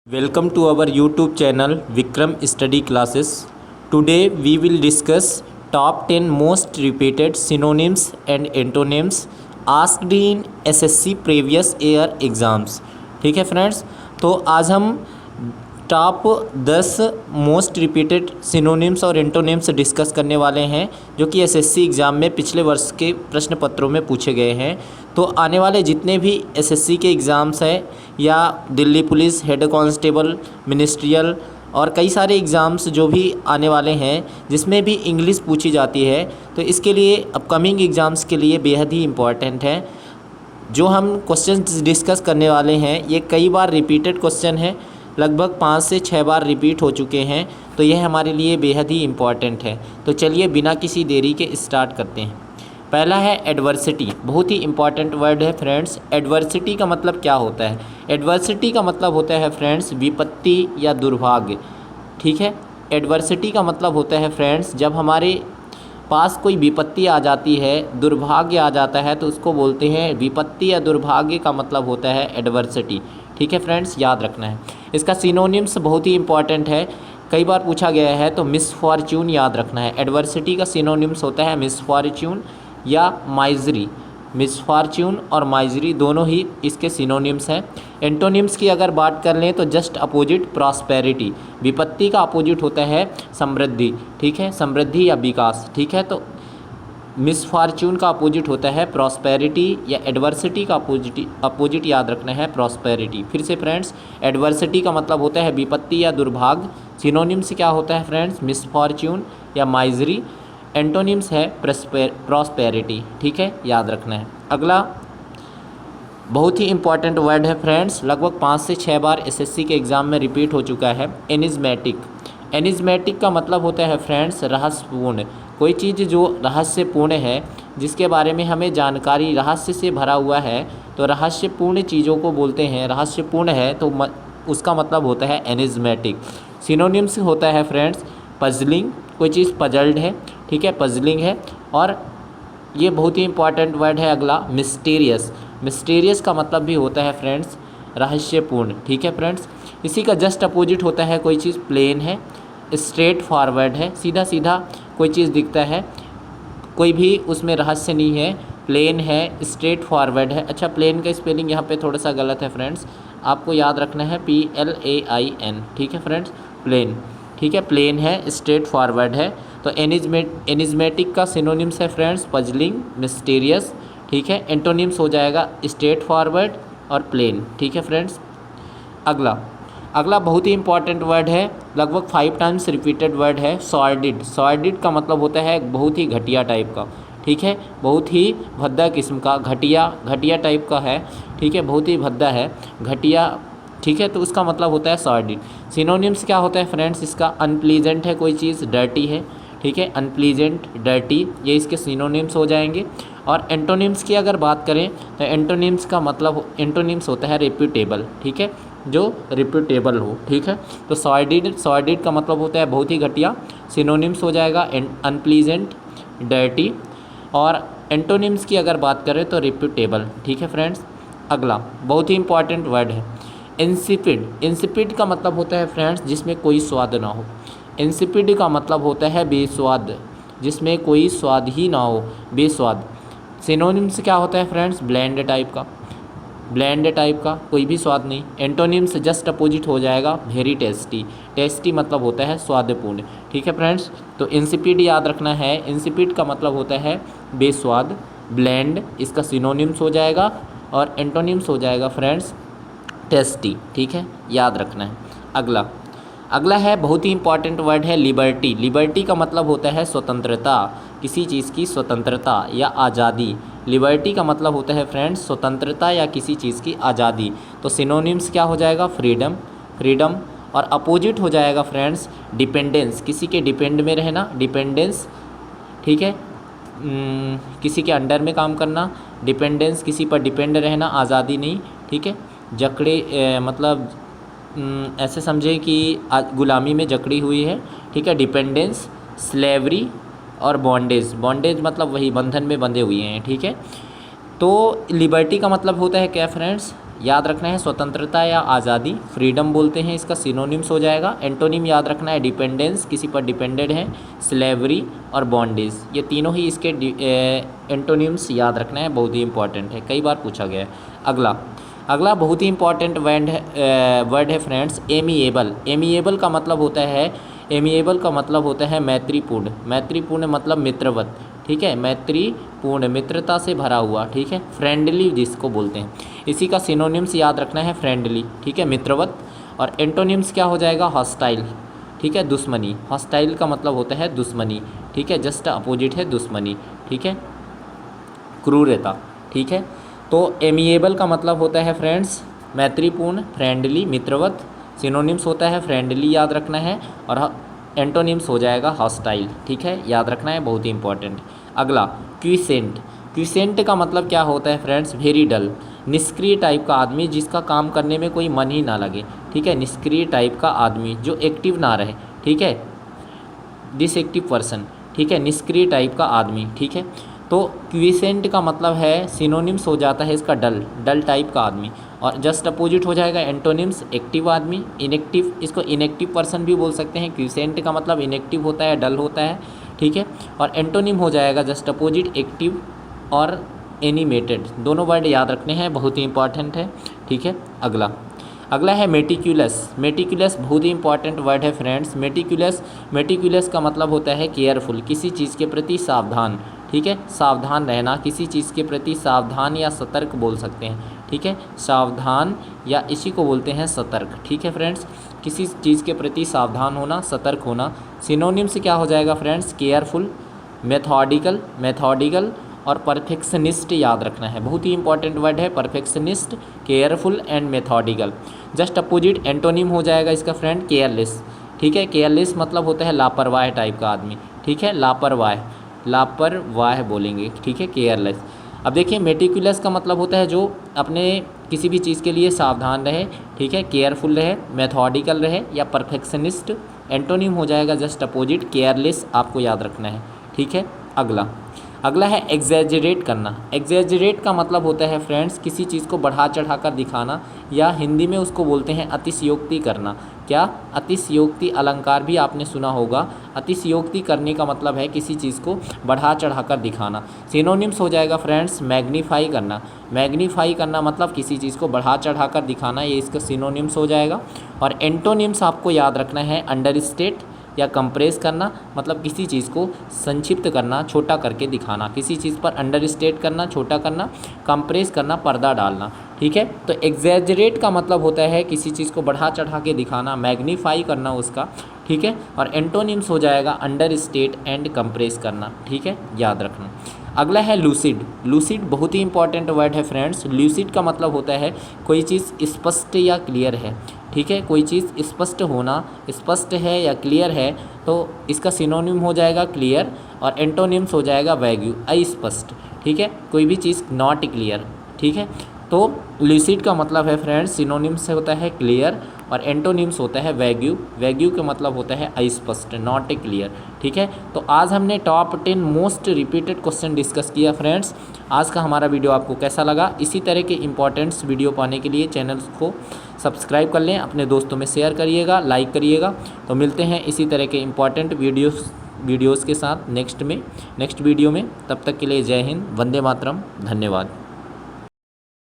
Welcome to our YouTube channel Vikram Study Classes. Today we will discuss top 10 most repeated synonyms and antonyms asked in SSC previous year exams. ठीक है friends, तो आज हम top 10 most repeated synonyms और antonyms discuss करने वाले हैं जो कि एसएससी एग्ज़ाम में पिछले वर्ष के प्रश्न पत्रों में पूछे गए हैं। तो आने वाले जितने भी एसएससी के एग्ज़ाम्स हैं या Delhi police, head constable, ministerial और कई सारे एग्ज़ाम्स जो भी आने वाले हैं जिसमें भी इंग्लिश पूछी जाती है, तो इसके लिए अपकमिंग एग्ज़ाम्स के लिए बेहद ही इम्पॉर्टेंट है। जो हम क्वेश्चन डिस्कस करने वाले हैं ये कई बार रिपीटेड क्वेश्चन है, लगभग 5 से 6 बार रिपीट हो चुके हैं, तो यह हमारे लिए बेहद ही इम्पॉर्टेंट है। तो चलिए बिना किसी देरी के स्टार्ट करते हैं। पहला है एडवर्सिटी, बहुत ही इम्पॉर्टेंट वर्ड है फ्रेंड्स। एडवर्सिटी का मतलब क्या होता है? एडवर्सिटी का मतलब होता है फ्रेंड्स विपत्ति या दुर्भाग्य। ठीक है, एडवर्सिटी का मतलब होता है फ्रेंड्स जब हमारे पास कोई विपत्ति आ जाती है, दुर्भाग्य आ जाता है, तो उसको बोलते हैं विपत्ति या दुर्भाग्य का मतलब होता है एडवर्सिटी। ठीक है फ्रेंड्स, याद रखना है। इसका सिनोनिम्स बहुत ही इंपॉर्टेंट है, कई बार पूछा गया है, तो मिसफॉर्च्यून याद रखना है। एडवर्सिटी का सिनोनिम्स होता है मिसफॉर्च्यून या माइजरी। मिसफॉर्च्यून और माइजरी दोनों ही इसके सिनोनिम्स हैं। एंटोनिम्स की अगर बात कर लें तो जस्ट अपोजिट प्रॉस्पेरिटी, विपत्ति का अपोजिट होता है समृद्धि। ठीक है, समृद्धि या विकास। ठीक है, तो मिसफॉर्च्यून का अपोजिट होता है प्रॉस्पेरिटी या एडवर्सिटी का अपोजिट याद रखना है प्रॉस्पेरिटी। फिर से फ्रेंड्स, एडवर्सिटी का मतलब होता है विपत्ति या दुर्भाग्य। सिनोनिम्स क्या होता है फ्रेंड्स? मिसफॉर्च्यून या माइजरी। एंटोनिम्स है प्रॉस्पेरिटी। ठीक है, याद रखना है। अगला बहुत ही इंपॉर्टेंट वर्ड है फ्रेंड्स, लगभग 5 से 6 बार एसएससी के एग्ज़ाम में रिपीट हो चुका है, एनिज्मेटिक। एनिज्मेटिक का मतलब होता है फ्रेंड्स रहस्यपूर्ण। कोई चीज़ जो रहस्यपूर्ण है, जिसके बारे में हमें जानकारी रहस्य से भरा हुआ है, तो रहस्यपूर्ण चीज़ों को बोलते हैं। रहस्यपूर्ण है तो उसका मतलब होता है एनिज्मेटिक। सिनोनिम्स होता है फ्रेंड्स पजलिंग, कोई चीज़ पजल्ड है। ठीक है, पजलिंग है। और ये बहुत ही इंपॉर्टेंट वर्ड है अगला, मिस्टीरियस। मिस्टीरियस का मतलब भी होता है फ्रेंड्स रहस्यपूर्ण। ठीक है फ्रेंड्स, इसी का जस्ट अपोजिट होता है कोई चीज़ प्लेन है, स्ट्रेट फॉरवर्ड है, सीधा सीधा कोई चीज़ दिखता है, कोई भी उसमें रहस्य नहीं है, प्लेन है, स्ट्रेट फॉरवर्ड है। अच्छा, प्लेन का स्पेलिंग यहाँ पे थोड़ा सा गलत है फ्रेंड्स, आपको याद रखना है PLAIN। ठीक है फ्रेंड्स, प्लेन। ठीक है, प्लेन है, स्ट्रेट फॉरवर्ड है। तो एनिज्मेटिक का सिनोनिम्स है फ्रेंड्स पजलिंग, मिस्टीरियस। ठीक है, एंटोनिम्स हो जाएगा स्ट्रेट फॉरवर्ड और प्लेन। ठीक है फ्रेंड्स, अगला बहुत ही इंपॉर्टेंट वर्ड है, लगभग 5 टाइम्स रिपीटेड वर्ड है, सॉर्डिड। सॉर्डिड का मतलब होता है बहुत ही घटिया टाइप का। ठीक है, बहुत ही भद्दा किस्म का, घटिया टाइप का है। ठीक है, बहुत ही भद्दा है, घटिया। ठीक है, तो उसका मतलब होता है सॉर्डिड। सिनोनिम्स क्या होता है फ्रेंड्स इसका? अनप्लीजेंट है कोई चीज़, डर्टी है। ठीक है, अनप्लीजेंट, डर्टी, ये इसके सिनोनिम्स हो जाएंगे। और एंटोनिम्स की अगर बात करें तो एंटोनिम्स का मतलब, एंटोनिम्स होता है रेप्यूटेबल। ठीक है, जो रिप्यूटेबल हो। ठीक है, तो सॉर्डिड का मतलब होता है बहुत ही घटिया। सिनोनिम्स हो जाएगा अनप्लीजेंट, डर्टी। और एंटोनिम्स की अगर बात करें तो रिप्यूटेबल। ठीक है फ्रेंड्स, अगला बहुत ही इंपॉर्टेंट वर्ड है इंसिपिड। इंसिपिड का मतलब होता है फ्रेंड्स जिसमें कोई स्वाद ना हो। इंसिपिड का मतलब होता है बेस्वाद, जिसमें कोई स्वाद ही ना हो, बेस्वाद। सिनोनिम्स क्या होता है फ्रेंड्स? ब्लैंड टाइप का, ब्लैंड टाइप का, कोई भी स्वाद नहीं। एंटोनिम्स जस्ट अपोजिट हो जाएगा वेरी टेस्टी। टेस्टी मतलब होता है स्वादपूर्ण। ठीक है फ्रेंड्स, तो इंसिपिड याद रखना है। इंसिपिड का मतलब होता है बेस्वाद, ब्लैंड इसका सिनोनिम्स हो जाएगा, और एंटोनिम्स हो जाएगा फ्रेंड्स टेस्टी। ठीक है, याद रखना है। अगला है बहुत ही इंपॉर्टेंट वर्ड है लिबर्टी। लिबर्टी का मतलब होता है स्वतंत्रता, किसी चीज़ की स्वतंत्रता या आज़ादी। लिबर्टी का मतलब होता है फ्रेंड्स स्वतंत्रता या किसी चीज़ की आज़ादी। तो सिनोनिम्स क्या हो जाएगा? फ्रीडम। और अपोजिट हो जाएगा फ्रेंड्स डिपेंडेंस, किसी के डिपेंड में रहना, डिपेंडेंस। ठीक है, किसी के अंडर में काम करना, डिपेंडेंस, किसी पर डिपेंड रहना, आज़ादी नहीं। ठीक है, जकड़े मतलब ऐसे समझे कि गुलामी में जकड़ी हुई है। ठीक है, डिपेंडेंस, स्लेवरी और बॉन्डेज। बॉन्डेज मतलब वही बंधन में बंधे हुए हैं। ठीक है, तो लिबर्टी का मतलब होता है क्या फ्रेंड्स? याद रखना है स्वतंत्रता या आज़ादी, फ्रीडम बोलते हैं, इसका सिनोनिम्स हो जाएगा। एंटोनिम याद रखना है डिपेंडेंस, किसी पर डिपेंडेड है, स्लेवरी और बॉन्डेज, ये तीनों ही इसके एंटोनिम्स याद रखना है, बहुत ही इंपॉर्टेंट है, कई बार पूछा गया है। अगला बहुत ही इंपॉर्टेंट वर्ड है फ्रेंड्स, एमिएबल। एमिएबल का मतलब होता है मैत्रीपूर्ण। मैत्रीपूर्ण मतलब मित्रवत, ठीक है, मैत्रीपूर्ण, मित्रता से भरा हुआ, ठीक है। फ्रेंडली जिसको बोलते हैं, इसी का सिनोनिम्स याद रखना है, फ्रेंडली, ठीक है, मित्रवत। और एंटोनिम्स क्या हो जाएगा, हॉस्टाइल, ठीक है, दुश्मनी। हॉस्टाइल का मतलब होता है दुश्मनी, ठीक है, जस्ट अपोजिट है दुश्मनी, ठीक है, क्रूरता, ठीक है। तो एमिएबल का मतलब होता है फ्रेंड्स मैत्रीपूर्ण, फ्रेंडली, मित्रवत। सिनोनिम्स होता है फ्रेंडली, याद रखना है, और एंटोनिम्स हो जाएगा हॉस्टाइल, ठीक है, याद रखना है, बहुत ही इंपॉर्टेंट। अगला क्विसेंट। क्विसेंट का मतलब क्या होता है फ्रेंड्स, वेरी डल, निष्क्रिय टाइप का आदमी जिसका काम करने में कोई मन ही ना लगे, ठीक है, निष्क्रिय टाइप का आदमी जो एक्टिव ना रहे, ठीक है, डिसएक्टिव पर्सन, ठीक है, निष्क्रिय टाइप का आदमी, ठीक है। तो क्विसेंट का मतलब है, सिनोनिम्स हो जाता है इसका डल, डल टाइप का आदमी, और जस्ट अपोजिट हो जाएगा एंटोनिम्स एक्टिव आदमी, इनएक्टिव, इसको इनएक्टिव पर्सन भी बोल सकते हैं। क्विसेंट का मतलब इनएक्टिव होता है, डल होता है, ठीक है, और एंटोनिम हो जाएगा जस्ट अपोजिट एक्टिव और एनिमेटेड, दोनों वर्ड याद रखने हैं, बहुत ही इंपॉर्टेंट है, ठीक है। अगला है मेटिकुलस। मेटिकुलस बहुत ही इंपॉर्टेंट वर्ड है फ्रेंड्स। मेटिकुलस का मतलब होता है केयरफुल, किसी चीज़ के प्रति सावधान, ठीक है, सावधान रहना, किसी चीज़ के प्रति सावधान या सतर्क बोल सकते हैं, ठीक है, सावधान या इसी को बोलते हैं सतर्क, ठीक है फ्रेंड्स, किसी चीज़ के प्रति सावधान होना, सतर्क होना। सिनोनिम्स क्या हो जाएगा फ्रेंड्स, केयरफुल, मेथोडिकल और परफेक्शनिस्ट याद रखना है, बहुत ही इंपॉर्टेंट वर्ड है perfectionist, careful and methodical. Just opposite antonym हो जाएगा इसका फ्रेंड केयरलेस, ठीक है, केयरलेस मतलब होता है लापरवाह टाइप का आदमी, ठीक है, लापरवाह बोलेंगे, ठीक है, केयरलेस। अब देखिए मेटिकुलस का मतलब होता है जो अपने किसी भी चीज़ के लिए सावधान रहे, ठीक है, केयरफुल रहे, मेथोडिकल रहे या परफेक्शनिस्ट। एंटोनिम हो जाएगा जस्ट अपोजिट केयरलेस, आपको याद रखना है, ठीक है। अगला है एग्जैजरेट करना। एग्जैजरेट का मतलब होता है फ्रेंड्स किसी चीज़ को बढ़ा चढ़ा कर दिखाना, या हिंदी में उसको बोलते हैं अतिशयोक्ति करना। क्या, अतिशयोक्ति, अलंकार भी आपने सुना होगा। अतिशयोक्ति करने का मतलब है किसी चीज़ को बढ़ा चढ़ा कर दिखाना। सिनोनिम्स हो जाएगा फ्रेंड्स मैग्नीफाई करना। मैग्नीफाई करना मतलब किसी चीज़ को बढ़ा चढ़ा कर दिखाना, ये इसका सिनोनिम्स हो जाएगा। और एंटोनिम्स आपको याद रखना है अंडरस्टेट या कंप्रेस करना, मतलब किसी चीज़ को संक्षिप्त करना, छोटा करके दिखाना, किसी चीज़ पर अंडरस्टेट करना, छोटा करना, कंप्रेस करना, पर्दा डालना, ठीक है। तो एग्जैजरेट का मतलब होता है किसी चीज़ को बढ़ा चढ़ा के दिखाना, मैग्नीफाई करना उसका, ठीक है। और एंटोनिम्स हो जाएगा अंडरस्टेट एंड कंप्रेस करना, ठीक है, याद रखना। अगला है लूसिड। लूसिड बहुत ही इंपॉर्टेंट वर्ड है फ्रेंड्स। लूसिड का मतलब होता है कोई चीज़ स्पष्ट या क्लियर है, ठीक है, कोई चीज़ स्पष्ट होना, स्पष्ट है या क्लियर है, तो इसका सिनोनिम हो जाएगा क्लियर, और एंटोनिम्स हो जाएगा वैग्यू, अस्पष्ट, ठीक है, कोई भी चीज़ नॉट क्लियर, ठीक है। तो लूसिड का मतलब है फ्रेंड्स, सिनोनिम्स से होता है क्लियर और एंटोनिम्स होता है वैग्यू। वैग्यू का मतलब होता है अस्पष्ट, नॉट ए क्लियर, ठीक है। तो आज हमने top 10 most repeated question discuss किया फ्रेंड्स। आज का हमारा वीडियो आपको कैसा लगा? इसी तरह के इंपॉर्टेंट्स वीडियो पाने के लिए चैनल को सब्सक्राइब कर लें, अपने दोस्तों में शेयर करिएगा, लाइक करिएगा। तो मिलते हैं इसी तरह के इंपॉर्टेंट वीडियोज़ के साथ नेक्स्ट वीडियो में। तब तक के लिए जय हिंद, वंदे मातरम, धन्यवाद।